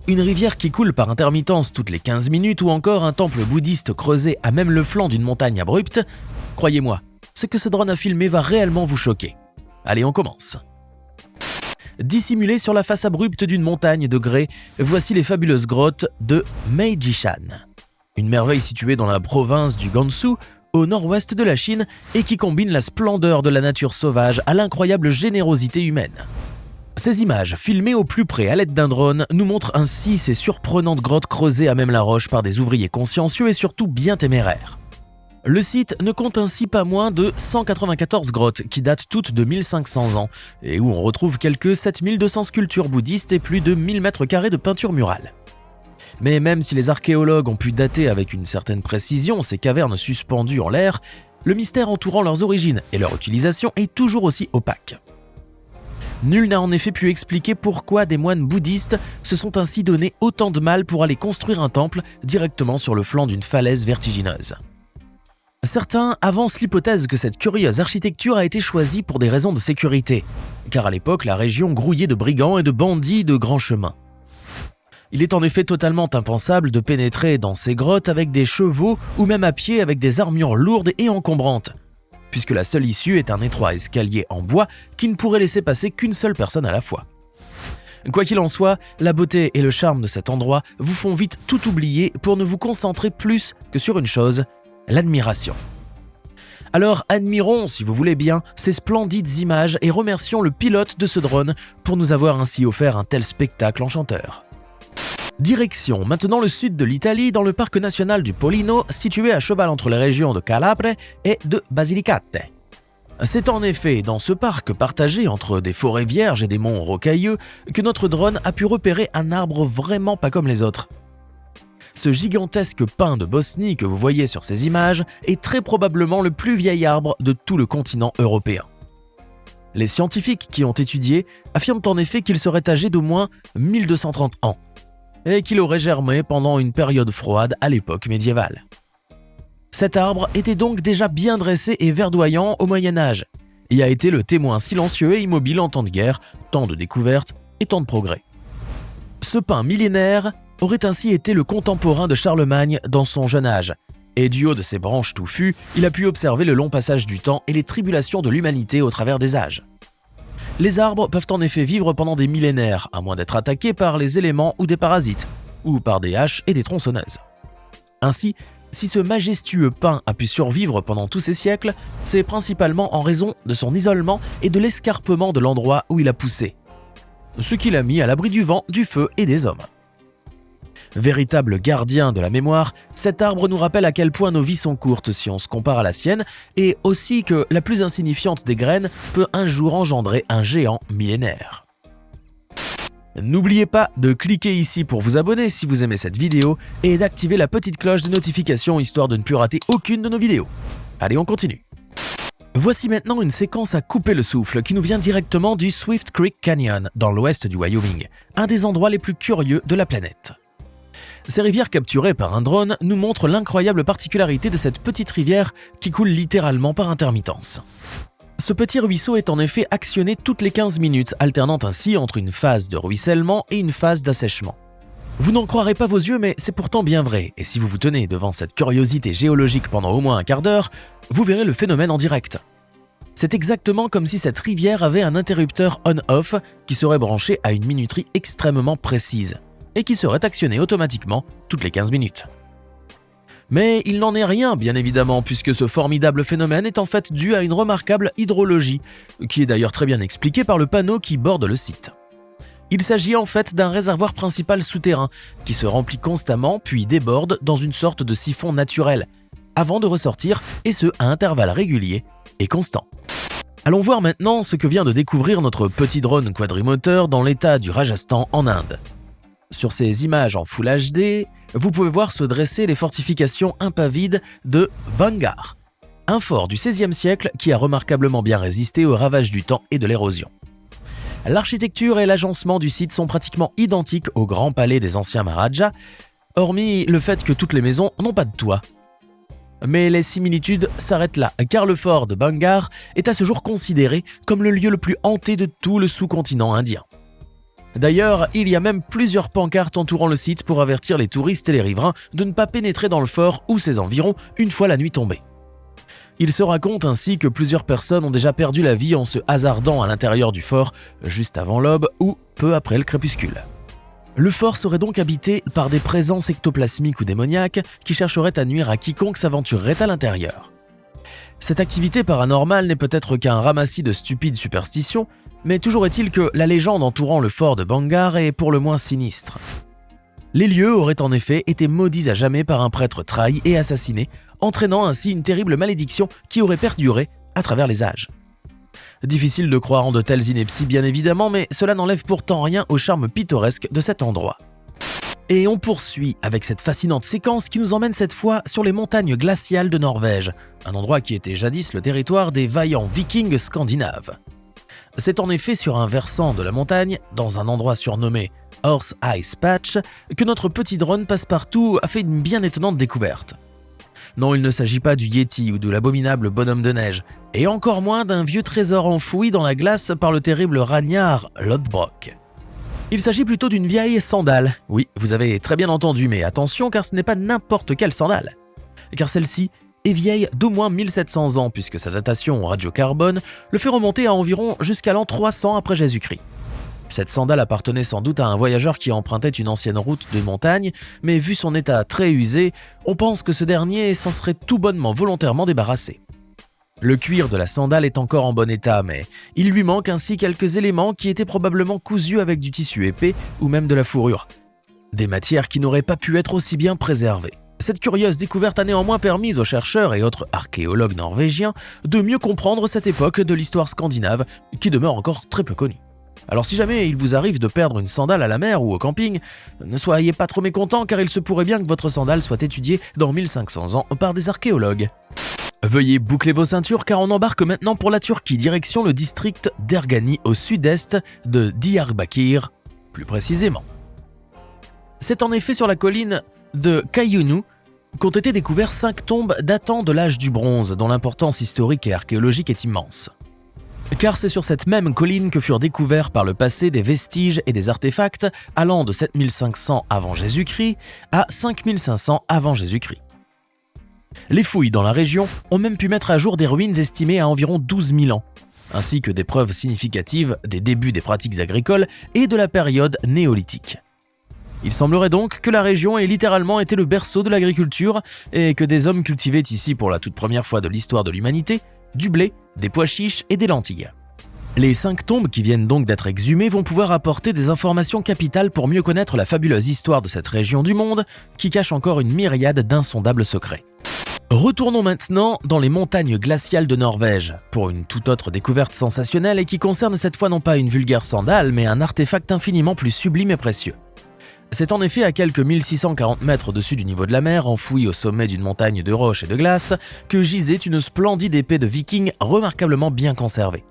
Une rivière qui coule par intermittence toutes les 15 minutes ou encore un temple bouddhiste creusé à même le flanc d'une montagne abrupte, croyez-moi, ce que ce drone a filmé va réellement vous choquer. Allez, on commence. Dissimulé sur la face abrupte d'une montagne de grès, voici les fabuleuses grottes de Meijishan. Une merveille située dans la province du Gansu, au nord-ouest de la Chine, et qui combine la splendeur de la nature sauvage à l'incroyable générosité humaine. Ces images, filmées au plus près à l'aide d'un drone, nous montrent ainsi ces surprenantes grottes creusées à même la roche par des ouvriers consciencieux et surtout bien téméraires. Le site ne compte ainsi pas moins de 194 grottes qui datent toutes de 1500 ans et où on retrouve quelques 7200 sculptures bouddhistes et plus de 1000 mètres carrés de peinture murale. Mais même si les archéologues ont pu dater avec une certaine précision ces cavernes suspendues en l'air, le mystère entourant leurs origines et leur utilisation est toujours aussi opaque. Nul n'a en effet pu expliquer pourquoi des moines bouddhistes se sont ainsi donné autant de mal pour aller construire un temple directement sur le flanc d'une falaise vertigineuse. Certains avancent l'hypothèse que cette curieuse architecture a été choisie pour des raisons de sécurité, car à l'époque la région grouillait de brigands et de bandits de grands chemins. Il est en effet totalement impensable de pénétrer dans ces grottes avec des chevaux ou même à pied avec des armures lourdes et encombrantes, puisque la seule issue est un étroit escalier en bois qui ne pourrait laisser passer qu'une seule personne à la fois. Quoi qu'il en soit, la beauté et le charme de cet endroit vous font vite tout oublier pour ne vous concentrer plus que sur une chose, l'admiration. Alors admirons, si vous voulez bien, ces splendides images et remercions le pilote de ce drone pour nous avoir ainsi offert un tel spectacle enchanteur. Direction maintenant le sud de l'Italie, dans le parc national du Pollino, situé à cheval entre les régions de Calabre et de Basilicate. C'est en effet dans ce parc partagé entre des forêts vierges et des monts rocailleux que notre drone a pu repérer un arbre vraiment pas comme les autres. Ce gigantesque pin de Bosnie que vous voyez sur ces images est très probablement le plus vieil arbre de tout le continent européen. Les scientifiques qui ont étudié affirment en effet qu'il serait âgé d'au moins 1230 ans et qu'il aurait germé pendant une période froide à l'époque médiévale. Cet arbre était donc déjà bien dressé et verdoyant au Moyen-Âge et a été le témoin silencieux et immobile en temps de guerre, temps de découverte et temps de progrès. Ce pin millénaire aurait ainsi été le contemporain de Charlemagne dans son jeune âge, et du haut de ses branches touffues, il a pu observer le long passage du temps et les tribulations de l'humanité au travers des âges. Les arbres peuvent en effet vivre pendant des millénaires, à moins d'être attaqués par les éléments ou des parasites, ou par des haches et des tronçonneuses. Ainsi, si ce majestueux pin a pu survivre pendant tous ces siècles, c'est principalement en raison de son isolement et de l'escarpement de l'endroit où il a poussé, ce qui l'a mis à l'abri du vent, du feu et des hommes. Véritable gardien de la mémoire, cet arbre nous rappelle à quel point nos vies sont courtes si on se compare à la sienne, et aussi que la plus insignifiante des graines peut un jour engendrer un géant millénaire. N'oubliez pas de cliquer ici pour vous abonner si vous aimez cette vidéo et d'activer la petite cloche de notification histoire de ne plus rater aucune de nos vidéos. Allez, on continue. Voici maintenant une séquence à couper le souffle qui nous vient directement du Swift Creek Canyon dans l'ouest du Wyoming, un des endroits les plus curieux de la planète. Ces rivières capturées par un drone nous montrent l'incroyable particularité de cette petite rivière qui coule littéralement par intermittence. Ce petit ruisseau est en effet actionné toutes les 15 minutes, alternant ainsi entre une phase de ruissellement et une phase d'assèchement. Vous n'en croirez pas vos yeux, mais c'est pourtant bien vrai, et si vous vous tenez devant cette curiosité géologique pendant au moins un quart d'heure, vous verrez le phénomène en direct. C'est exactement comme si cette rivière avait un interrupteur on-off qui serait branché à une minuterie extrêmement précise, et qui serait actionné automatiquement toutes les 15 minutes. Mais il n'en est rien, bien évidemment, puisque ce formidable phénomène est en fait dû à une remarquable hydrologie, qui est d'ailleurs très bien expliquée par le panneau qui borde le site. Il s'agit en fait d'un réservoir principal souterrain, qui se remplit constamment puis déborde dans une sorte de siphon naturel, avant de ressortir, et ce à intervalles réguliers et constants. Allons voir maintenant ce que vient de découvrir notre petit drone quadrimoteur dans l'état du Rajasthan en Inde. Sur ces images en Full HD, vous pouvez voir se dresser les fortifications impavides de Bangar, un fort du XVIe siècle qui a remarquablement bien résisté aux ravages du temps et de l'érosion. L'architecture et l'agencement du site sont pratiquement identiques au grand palais des anciens Maharajas, hormis le fait que toutes les maisons n'ont pas de toit. Mais les similitudes s'arrêtent là, car le fort de Bangar est à ce jour considéré comme le lieu le plus hanté de tout le sous-continent indien. D'ailleurs, il y a même plusieurs pancartes entourant le site pour avertir les touristes et les riverains de ne pas pénétrer dans le fort ou ses environs une fois la nuit tombée. Il se raconte ainsi que plusieurs personnes ont déjà perdu la vie en se hasardant à l'intérieur du fort, juste avant l'aube ou peu après le crépuscule. Le fort serait donc habité par des présences ectoplasmiques ou démoniaques qui chercheraient à nuire à quiconque s'aventurerait à l'intérieur. Cette activité paranormale n'est peut-être qu'un ramassis de stupides superstitions, mais toujours est-il que la légende entourant le fort de Bangar est pour le moins sinistre. Les lieux auraient en effet été maudits à jamais par un prêtre trahi et assassiné, entraînant ainsi une terrible malédiction qui aurait perduré à travers les âges. Difficile de croire en de telles inepties bien évidemment, mais cela n'enlève pourtant rien au charme pittoresque de cet endroit. Et on poursuit avec cette fascinante séquence qui nous emmène cette fois sur les montagnes glaciales de Norvège, un endroit qui était jadis le territoire des vaillants vikings scandinaves. C'est en effet sur un versant de la montagne, dans un endroit surnommé Horse Ice Patch, que notre petit drone passe-partout a fait une bien étonnante découverte. Non, il ne s'agit pas du Yeti ou de l'abominable bonhomme de neige, et encore moins d'un vieux trésor enfoui dans la glace par le terrible Ragnar Lodbrok. Il s'agit plutôt d'une vieille sandale. Oui, vous avez très bien entendu, mais attention car ce n'est pas n'importe quelle sandale. Car celle-ci est vieille d'au moins 1700 ans puisque sa datation en radiocarbone le fait remonter à environ jusqu'à l'an 300 après Jésus-Christ. Cette sandale appartenait sans doute à un voyageur qui empruntait une ancienne route de montagne, mais vu son état très usé, on pense que ce dernier s'en serait tout bonnement volontairement débarrassé. Le cuir de la sandale est encore en bon état, mais il lui manque ainsi quelques éléments qui étaient probablement cousus avec du tissu épais ou même de la fourrure. Des matières qui n'auraient pas pu être aussi bien préservées. Cette curieuse découverte a néanmoins permis aux chercheurs et autres archéologues norvégiens de mieux comprendre cette époque de l'histoire scandinave qui demeure encore très peu connue. Alors si jamais il vous arrive de perdre une sandale à la mer ou au camping, ne soyez pas trop mécontents car il se pourrait bien que votre sandale soit étudiée dans 1500 ans par des archéologues. Veuillez boucler vos ceintures car on embarque maintenant pour la Turquie, direction le district d'Ergani au sud-est de Diyarbakır, plus précisément. C'est en effet sur la colline de Kayunu qu'ont été découvertes 5 tombes datant de l'âge du bronze, dont l'importance historique et archéologique est immense. Car c'est sur cette même colline que furent découverts par le passé des vestiges et des artefacts allant de 7500 avant Jésus-Christ à 5500 avant Jésus-Christ. Les fouilles dans la région ont même pu mettre à jour des ruines estimées à environ 12 000 ans, ainsi que des preuves significatives des débuts des pratiques agricoles et de la période néolithique. Il semblerait donc que la région ait littéralement été le berceau de l'agriculture et que des hommes cultivaient ici pour la toute première fois de l'histoire de l'humanité du blé, des pois chiches et des lentilles. Les 5 tombes qui viennent donc d'être exhumées vont pouvoir apporter des informations capitales pour mieux connaître la fabuleuse histoire de cette région du monde qui cache encore une myriade d'insondables secrets. Retournons maintenant dans les montagnes glaciales de Norvège pour une toute autre découverte sensationnelle et qui concerne cette fois non pas une vulgaire sandale mais un artefact infiniment plus sublime et précieux. C'est en effet à quelques 1640 mètres au-dessus du niveau de la mer, enfoui au sommet d'une montagne de roches et de glace, que gisait une splendide épée de viking remarquablement bien conservée.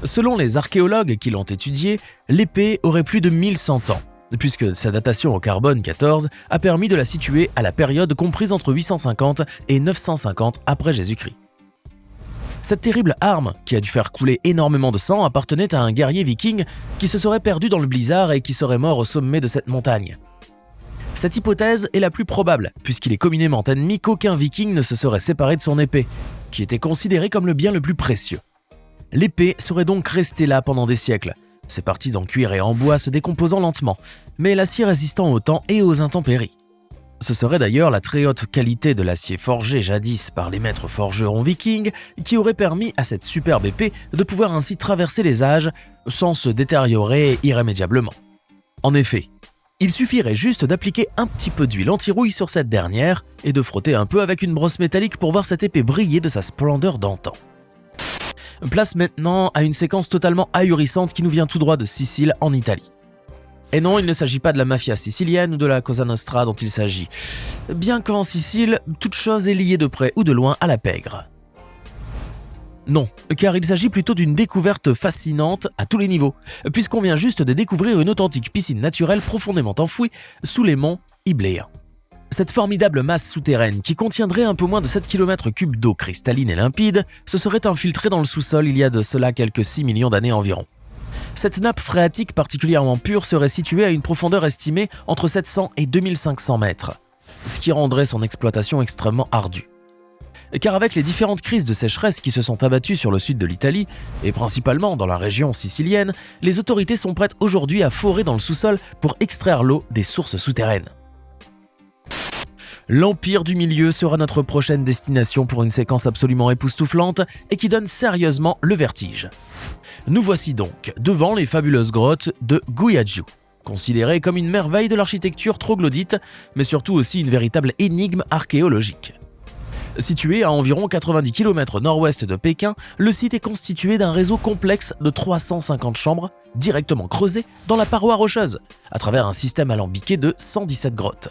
Selon les archéologues qui l'ont étudiée, l'épée aurait plus de 1100 ans, puisque sa datation au carbone 14 a permis de la situer à la période comprise entre 850 et 950 après Jésus-Christ. Cette terrible arme, qui a dû faire couler énormément de sang, appartenait à un guerrier viking qui se serait perdu dans le blizzard et qui serait mort au sommet de cette montagne. Cette hypothèse est la plus probable, puisqu'il est communément admis qu'aucun viking ne se serait séparé de son épée, qui était considérée comme le bien le plus précieux. L'épée serait donc restée là pendant des siècles, ses parties en cuir et en bois se décomposant lentement, mais l'acier résistant au temps et aux intempéries. Ce serait d'ailleurs la très haute qualité de l'acier forgé jadis par les maîtres forgerons vikings qui aurait permis à cette superbe épée de pouvoir ainsi traverser les âges sans se détériorer irrémédiablement. En effet, il suffirait juste d'appliquer un petit peu d'huile anti-rouille sur cette dernière et de frotter un peu avec une brosse métallique pour voir cette épée briller de sa splendeur d'antan. Place maintenant à une séquence totalement ahurissante qui nous vient tout droit de Sicile en Italie. Et non, il ne s'agit pas de la mafia sicilienne ou de la Cosa Nostra dont il s'agit, bien qu'en Sicile, toute chose est liée de près ou de loin à la pègre. Non, car il s'agit plutôt d'une découverte fascinante à tous les niveaux, puisqu'on vient juste de découvrir une authentique piscine naturelle profondément enfouie sous les monts Ibléens. Cette formidable masse souterraine, qui contiendrait un peu moins de 7 km3 d'eau cristalline et limpide, se serait infiltrée dans le sous-sol il y a de cela quelques 6 millions d'années environ. Cette nappe phréatique particulièrement pure serait située à une profondeur estimée entre 700 et 2500 mètres, ce qui rendrait son exploitation extrêmement ardue. Car avec les différentes crises de sécheresse qui se sont abattues sur le sud de l'Italie, et principalement dans la région sicilienne, les autorités sont prêtes aujourd'hui à forer dans le sous-sol pour extraire l'eau des sources souterraines. L'Empire du Milieu sera notre prochaine destination pour une séquence absolument époustouflante et qui donne sérieusement le vertige. Nous voici donc devant les fabuleuses grottes de Guyaggiu, considérées comme une merveille de l'architecture troglodyte, mais surtout aussi une véritable énigme archéologique. Situé à environ 90 km nord-ouest de Pékin, le site est constitué d'un réseau complexe de 350 chambres, directement creusées dans la paroi rocheuse, à travers un système alambiqué de 117 grottes.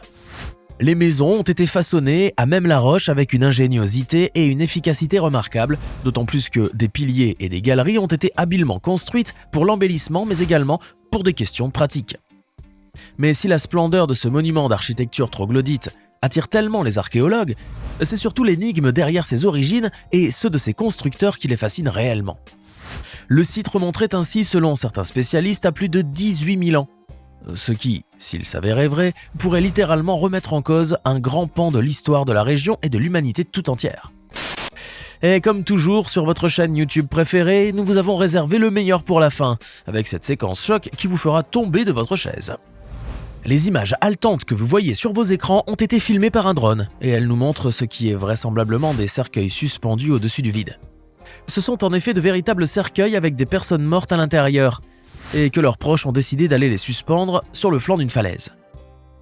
Les maisons ont été façonnées à même la roche avec une ingéniosité et une efficacité remarquables, d'autant plus que des piliers et des galeries ont été habilement construites pour l'embellissement mais également pour des questions pratiques. Mais si la splendeur de ce monument d'architecture troglodyte attire tellement les archéologues, c'est surtout l'énigme derrière ses origines et ceux de ses constructeurs qui les fascinent réellement. Le site remonterait ainsi, selon certains spécialistes, à plus de 18 000 ans. Ce qui, s'il s'avérait vrai, pourrait littéralement remettre en cause un grand pan de l'histoire de la région et de l'humanité tout entière. Et comme toujours sur votre chaîne YouTube préférée, nous vous avons réservé le meilleur pour la fin, avec cette séquence choc qui vous fera tomber de votre chaise. Les images haletantes que vous voyez sur vos écrans ont été filmées par un drone, et elles nous montrent ce qui est vraisemblablement des cercueils suspendus au-dessus du vide. Ce sont en effet de véritables cercueils avec des personnes mortes à l'intérieur, et que leurs proches ont décidé d'aller les suspendre sur le flanc d'une falaise.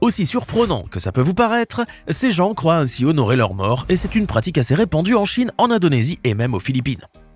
Aussi surprenant que ça peut vous paraître, ces gens croient ainsi honorer leurs morts, et c'est une pratique assez répandue en Chine, en Indonésie et même aux Philippines.